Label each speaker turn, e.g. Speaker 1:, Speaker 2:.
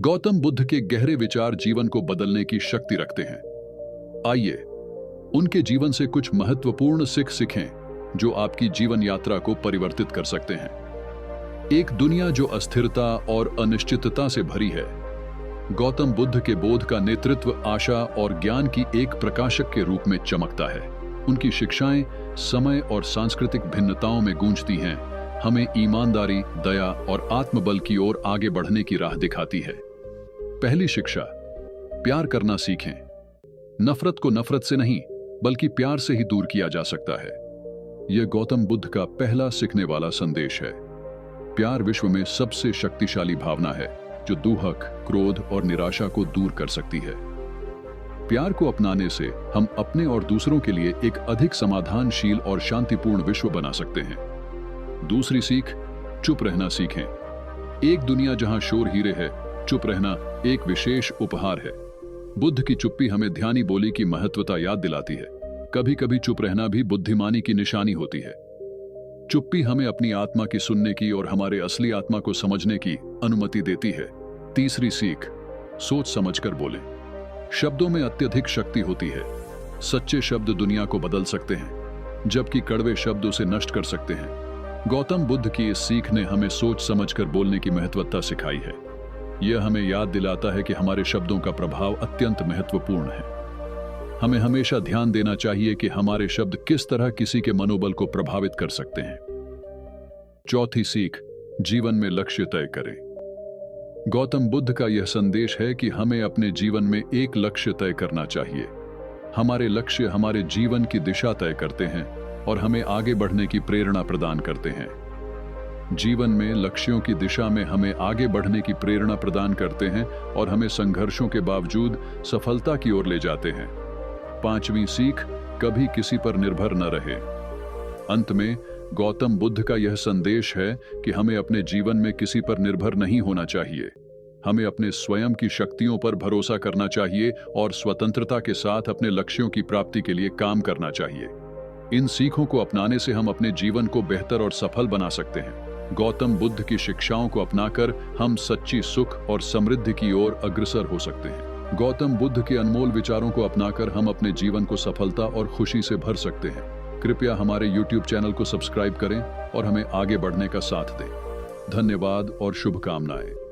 Speaker 1: गौतम बुद्ध के गहरे विचार जीवन को बदलने की शक्ति रखते हैं। आइए उनके जीवन से कुछ महत्वपूर्ण सीखें जो आपकी जीवन यात्रा को परिवर्तित कर सकते हैं। एक दुनिया जो अस्थिरता और अनिश्चितता से भरी है। गौतम बुद्ध के बोध का नेतृत्व आशा और ज्ञान की एक प्रकाशक के रूप में चमकता है। उनकी शिक्षाएं समय और सांस्कृतिक भिन्नताओं में गूंजती हैं, हमें ईमानदारी, दया और आत्मबल की ओर आगे बढ़ने की राह दिखाती है। पहली शिक्षा, प्यार करना सीखें। नफरत को नफरत से नहीं बल्कि प्यार से ही दूर किया जा सकता है। यह गौतम बुद्ध का पहला सीखने वाला संदेश है। प्यार विश्व में सबसे शक्तिशाली भावना है जो दुहक, क्रोध और निराशा को दूर कर सकती है। प्यार को अपनाने से हम अपने और दूसरों के लिए एक अधिक समाधानशील और शांतिपूर्ण विश्व बना सकते हैं। दूसरी सीख, चुप रहना सीखें। एक दुनिया जहां शोर हीरे है, चुप रहना एक विशेष उपहार है। बुद्ध की चुप्पी हमें ध्यानी बोली की महत्वता याद दिलाती है। कभी कभी चुप रहना भी बुद्धिमानी की निशानी होती है। चुप्पी हमें अपनी आत्मा की सुनने की और हमारे असली आत्मा को समझने की अनुमति देती है। तीसरी सीख, सोच समझकर बोलें। शब्दों में अत्यधिक शक्ति होती है। सच्चे शब्द दुनिया को बदल सकते हैं, जबकि कड़वे शब्द उसे नष्ट कर सकते हैं। गौतम बुद्ध की इस सीख ने हमें सोच समझकर बोलने की महत्वता सिखाई है। यह हमें याद दिलाता है कि हमारे शब्दों का प्रभाव अत्यंत महत्वपूर्ण है। हमें हमेशा ध्यान देना चाहिए कि हमारे शब्द किस तरह किसी के मनोबल को प्रभावित कर सकते हैं। चौथी सीख, जीवन में लक्ष्य तय करें। गौतम बुद्ध का यह संदेश है कि हमें अपने जीवन में एक लक्ष्य तय करना चाहिए। हमारे लक्ष्य हमारे जीवन की दिशा तय करते हैं और हमें आगे बढ़ने की प्रेरणा प्रदान करते हैं। जीवन में लक्ष्यों की दिशा में हमें आगे बढ़ने की प्रेरणा प्रदान करते हैं और हमें संघर्षों के बावजूद सफलता की ओर ले जाते हैं। पांचवी सीख, कभी किसी पर निर्भर न रहे। अंत में गौतम बुद्ध का यह संदेश है कि हमें अपने जीवन में किसी पर निर्भर नहीं होना चाहिए। हमें अपने स्वयं की शक्तियों पर भरोसा करना चाहिए और स्वतंत्रता के साथ अपने लक्ष्यों की प्राप्ति के लिए काम करना चाहिए। इन सीखों को अपनाने से हम अपने जीवन को बेहतर और सफल बना सकते हैं। गौतम बुद्ध की शिक्षाओं को अपनाकर हम सच्ची सुख और समृद्धि की ओर अग्रसर हो सकते हैं। गौतम बुद्ध के अनमोल विचारों को अपनाकर हम अपने जीवन को सफलता और खुशी से भर सकते हैं। कृपया हमारे YouTube चैनल को सब्सक्राइब करें और हमें आगे बढ़ने का साथ दें। धन्यवाद और शुभकामनाएं।